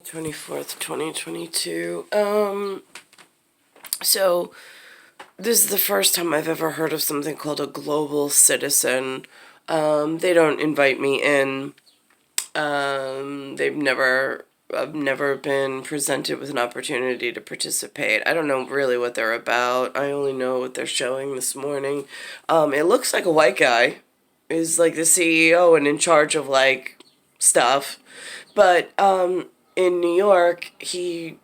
24th, 2022. So this is the first time I've ever heard of something called a global citizen. They don't invite me in. I've never been presented with an opportunity to participate. I don't know really what they're about. I only know what they're showing this morning. It looks like a white guy is like the CEO and in charge of like stuff. But in New York, I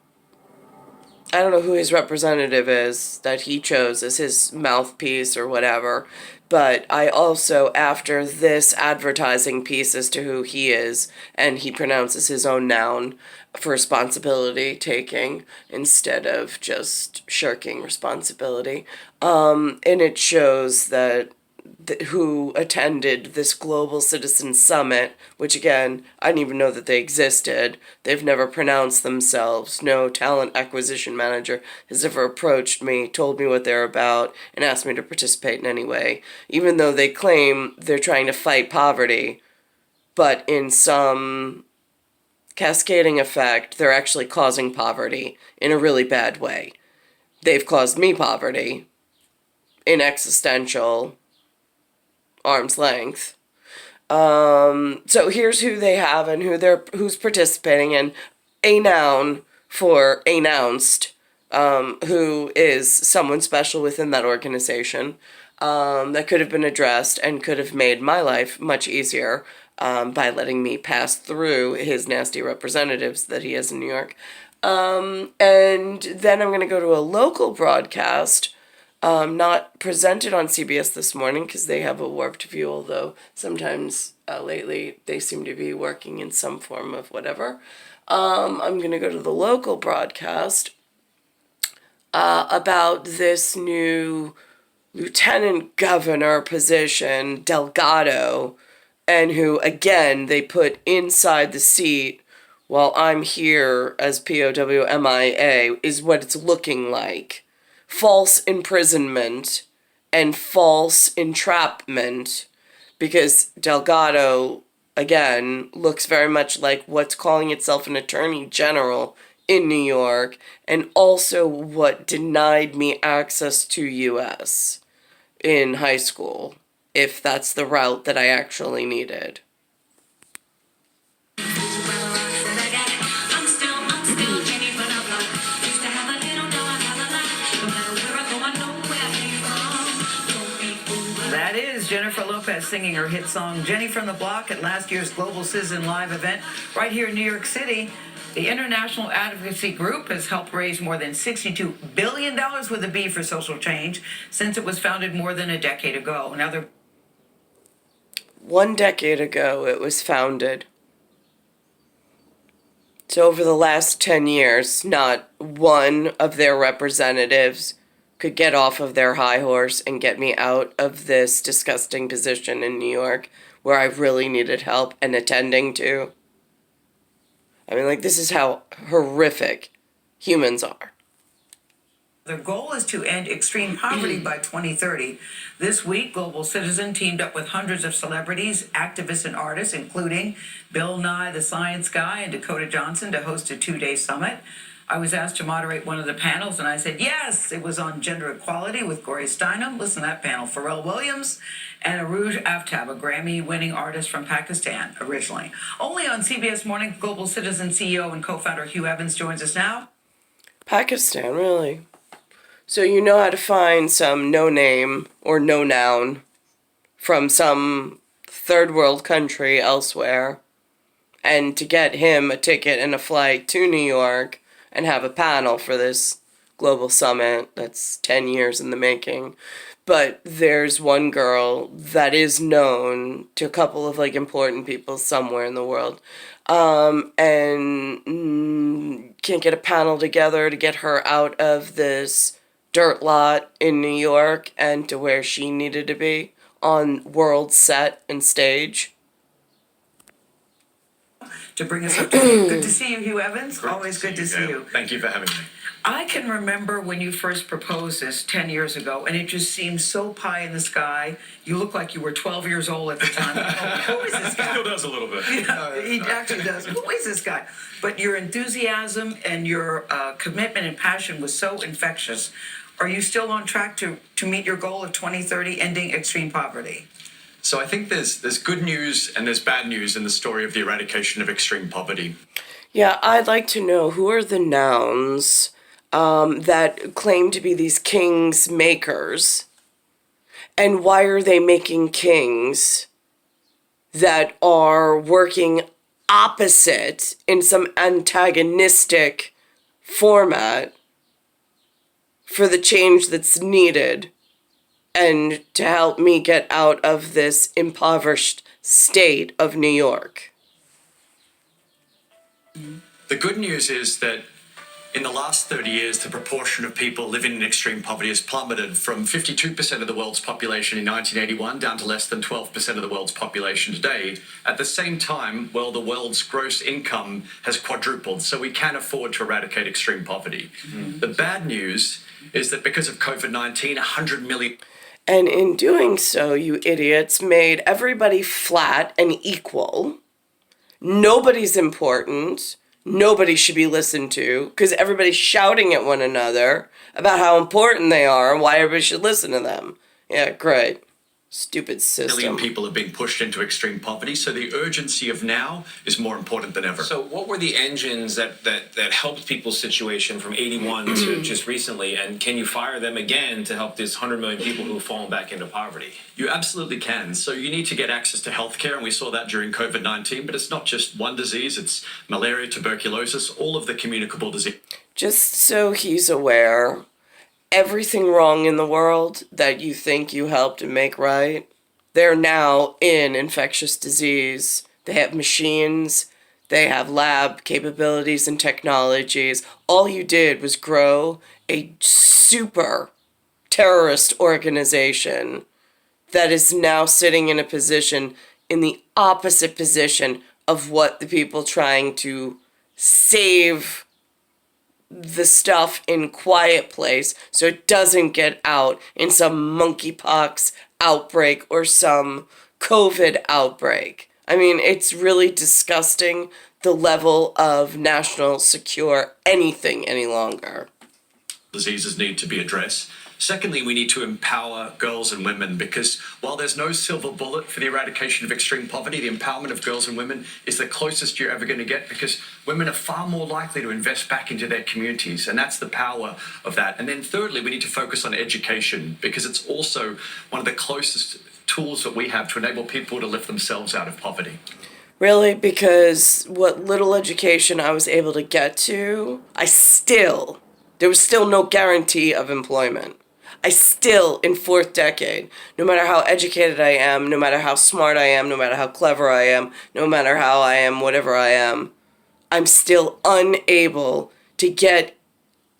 don't know who his representative is that he chose as his mouthpiece or whatever. But I also, after this advertising piece as to who he is, and he pronounces his own noun for responsibility taking instead of just shirking responsibility, and it shows that who attended this Global Citizen Summit, which again, I didn't even know that they existed. They've never pronounced themselves. No talent acquisition manager has ever approached me, told me what they're about, and asked me to participate in any way, even though they claim they're trying to fight poverty. But in some cascading effect, they're actually causing poverty in a really bad way. They've caused me poverty in existential arm's length. So here's who they have and who's participating, and a noun for announced, who is someone special within that organization, that could have been addressed and could have made my life much easier, by letting me pass through his nasty representatives that he has in New York. And then I'm going to go to a local broadcast, not presented on CBS this morning because they have a warped view, although sometimes lately they seem to be working in some form of whatever. I'm going to go to the local broadcast about this new lieutenant governor position, Delgado, and who, again, they put inside the seat while I'm here as POWMIA, is what it's looking like. False imprisonment and false entrapment, because Delgado, again, looks very much like what's calling itself an attorney general in New York, and also what denied me access to US in high school, if that's the route that I actually needed. That is Jennifer Lopez singing her hit song Jenny from the Block at last year's Global Citizen Live event right here in New York City. The International Advocacy Group has helped raise more than $62 billion with a B for social change since it was founded more than a decade ago. Now they're 1 decade ago it was founded. So over the last 10 years, not one of their representatives could get off of their high horse and get me out of this disgusting position in New York where I really needed help and attending to. I mean, like, this is how horrific humans are. Their goal is to end extreme poverty by 2030. This week, Global Citizen teamed up with hundreds of celebrities, activists, and artists, including Bill Nye, the Science Guy, and Dakota Johnson, to host a 2-day summit. I was asked to moderate one of the panels, and I said yes. It was on gender equality with Gloria Steinem. Listen to that panel. Pharrell Williams and Arooj Aftab, a Grammy-winning artist from Pakistan originally. Only on CBS Morning, Global Citizen CEO and co-founder Hugh Evans joins us now. Pakistan, really? So you know how to find some no-name or no-noun from some third world country elsewhere, and to get him a ticket and a flight to New York and have a panel for this global summit that's 10 years in the making. But there's one girl that is known to a couple of like important people somewhere in the world, and can't get a panel together to get her out of this dirt lot in New York and to where she needed to be on world set and stage. to bring us up to date. Good to see you, Hugh Evans. Great Always good to see Gail. you. Thank you for having me. I can remember when you first proposed this 10 years ago, and it just seemed so pie in the sky. You looked like you were 12 years old at the time. Who is this guy? Still does a little bit. Yeah, he actually does. Who is this guy? But your enthusiasm and your commitment and passion was so infectious. Are you still on track to meet your goal of 2030, ending extreme poverty? So I think there's good news and there's bad news in the story of the eradication of extreme poverty. Yeah, I'd like to know who are the nouns that claim to be these kings makers, and why are they making kings that are working opposite in some antagonistic format for the change that's needed and to help me get out of this impoverished state of New York? The good news is that in the last 30 years, the proportion of people living in extreme poverty has plummeted from 52% of the world's population in 1981 down to less than 12% of the world's population today. At the same time, well, the world's gross income has quadrupled, so we can afford to eradicate extreme poverty. The bad news is that because of COVID-19, 100 million... And in doing so, you idiots made everybody flat and equal. Nobody's important. Nobody should be listened to because everybody's shouting at one another about how important they are and why everybody should listen to them. Yeah, great. Stupid system. million people are being pushed into extreme poverty, so the urgency of now is more important than ever. So what were the engines that helped people's situation from 81 to just recently, and can you fire them again to help this 100 million people who've fallen back into poverty? You absolutely can. So you need to get access to healthcare, and we saw that during COVID-19, but it's not just one disease, it's malaria, tuberculosis, all of the communicable disease. Just so he's aware, everything wrong in the world that you think you helped make right, they're now in infectious disease. They have machines, they have lab capabilities and technologies. All you did was grow a super terrorist organization that is now sitting in a position in the opposite position of what the people trying to save the stuff in quiet place so it doesn't get out in some monkeypox outbreak or some COVID outbreak. I mean, it's really disgusting the level of national secure anything any longer. Diseases need to be addressed. Secondly, we need to empower girls and women because while there's no silver bullet for the eradication of extreme poverty, the empowerment of girls and women is the closest you're ever going to get because women are far more likely to invest back into their communities, and that's the power of that. And then thirdly, we need to focus on education because it's also one of the closest tools that we have to enable people to lift themselves out of poverty. Really, because what little education I was able to get to, there was still no guarantee of employment. I still, in fourth decade, no matter how educated I am, no matter how smart I am, no matter how clever I am, no matter how I am, whatever I am, I'm still unable to get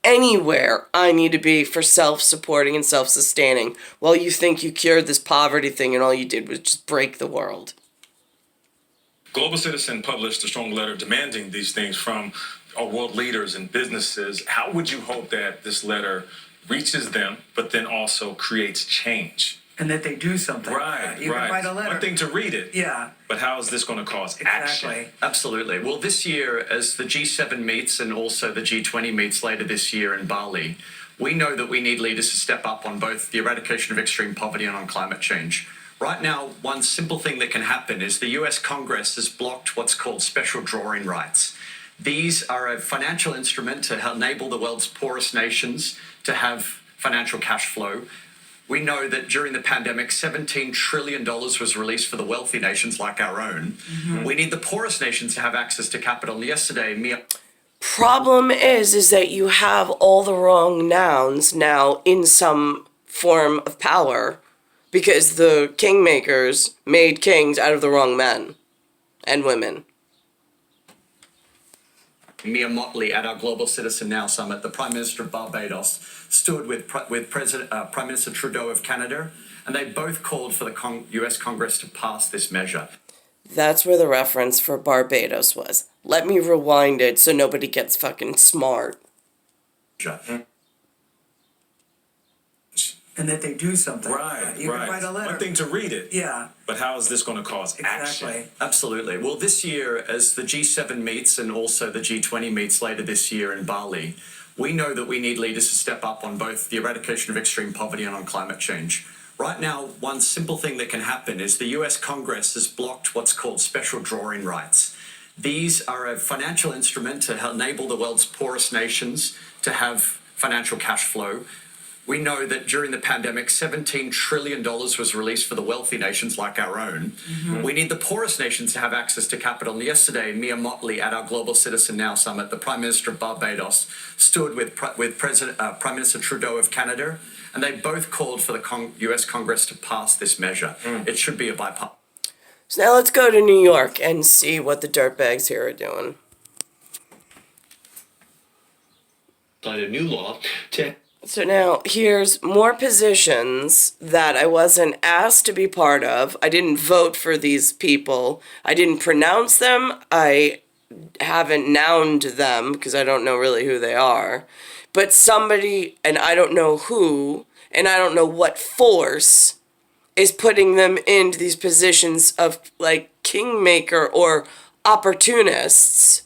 anywhere I need to be for self-supporting and self-sustaining while you think you cured this poverty thing and all you did was just break the world. Global Citizen published a strong letter demanding these things from our world leaders and businesses. How would you hope that this letter reaches them, but then also creates change? And that they do something. Right, You can write a letter. One thing to read it. Yeah. But how is this going to cause action? Exactly. Absolutely. Well, this year, as the G7 meets and also the G20 meets later this year in Bali, we know that we need leaders to step up on both the eradication of extreme poverty and on climate change. Right now, one simple thing that can happen is the US Congress has blocked what's called special drawing rights. These are a financial instrument to enable the world's poorest nations to have financial cash flow. We know that during the pandemic, $17 trillion was released for the wealthy nations like our own. We need the poorest nations to have access to capital. And yesterday, Problem is that you have all the wrong nouns now in some form of power because the kingmakers made kings out of the wrong men and women. Mia Motley at our Global Citizen Now Summit, the Prime Minister of Barbados stood with Prime Minister Trudeau of Canada, and they both called for the US Congress to pass this measure. That's where the reference for Barbados was. Let me rewind it so nobody gets fucking smart. And that they do something. Right, You right. can write a letter. One thing to read it. Yeah. But how is this going to cause action? Exactly. Absolutely. Well, this year, as the G7 meets and also the G20 meets later this year in Bali, we know that we need leaders to step up on both the eradication of extreme poverty and on climate change. Right now, one simple thing that can happen is the US Congress has blocked what's called special drawing rights. These are a financial instrument to enable the world's poorest nations to have financial cash flow. We know that during the pandemic, $17 trillion was released for the wealthy nations like our own. Mm-hmm. We need the poorest nations to have access to capital. And yesterday, Mia Motley at our Global Citizen Now Summit, the Prime Minister of Barbados, stood with Prime Minister Trudeau of Canada, and they both called for the US Congress to pass this measure. It should be a bipartisan. So now let's go to New York and see what the dirtbags here are doing. A new law to So now here's more positions that I wasn't asked to be part of. I didn't vote for these people. I didn't pronounce them. I haven't nouned them because I don't know really who they are. But somebody, and I don't know who, and I don't know what force is putting them into these positions of like kingmaker or opportunists,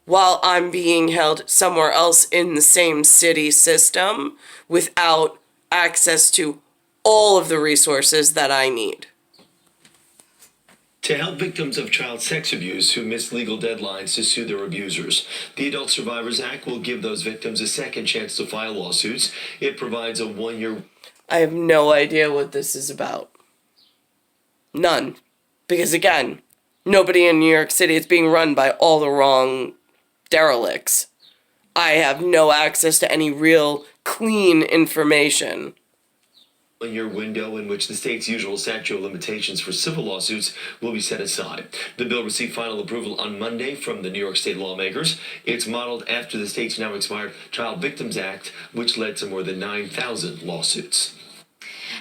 while I'm being held somewhere else in the same city system without access to all of the resources that I need. help victims of child sex abuse who miss legal deadlines to sue their abusers. The Adult Survivors Act will give those victims a second chance to file lawsuits. It provides a 1-year... I have no idea what this is about. None. Because again, nobody in New York City, it's being run by all the wrong derelicts. I have no access to any real clean information. 1-year window in which the state's usual statute of limitations for civil lawsuits will be set aside. The bill received final approval on Monday from the New York State lawmakers. It's modeled after the state's now expired Child Victims Act, which led to more than 9,000 lawsuits.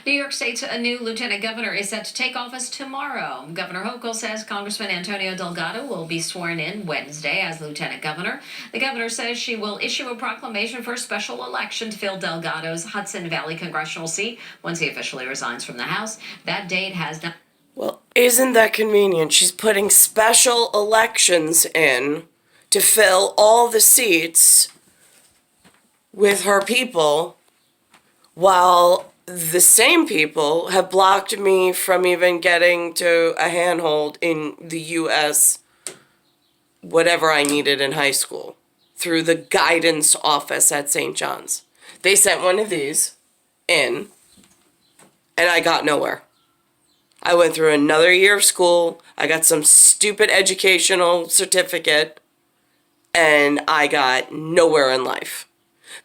New York State's new lieutenant governor is set to take office tomorrow. Governor Hochul says Congressman Antonio Delgado will be sworn in Wednesday as lieutenant governor. The governor says she will issue a proclamation for a special election to fill Delgado's Hudson Valley congressional seat once he officially resigns from the House. That date has not... Well, isn't that convenient? She's putting special elections in to fill all the seats with her people, while the same people have blocked me from even getting to a handhold in the U.S. whatever I needed in high school through the guidance office at St. John's. They sent one of these in, and I got nowhere. I went through another year of school. I got some stupid educational certificate, and I got nowhere in life.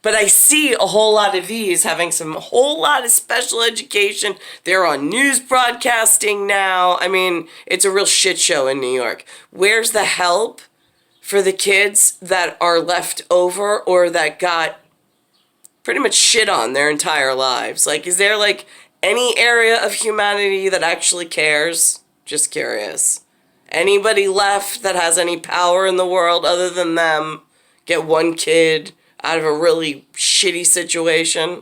But I see a whole lot of these having some whole lot of special education. They're on news broadcasting now. I mean, it's a real shit show in New York. Where's the help for the kids that are left over or that got pretty much shit on their entire lives? Like, is there like any area of humanity that actually cares? Just curious. Anybody left that has any power in the world other than them get one kid out of a really shitty situation?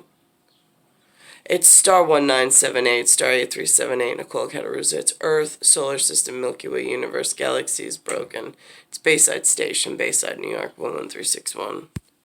It's star 1978, star 8378, Nicole, Cattaruzza. It's Earth, Solar System, Milky Way, Universe, Galaxies, Broken. It's Bayside Station, Bayside, New York, 11361.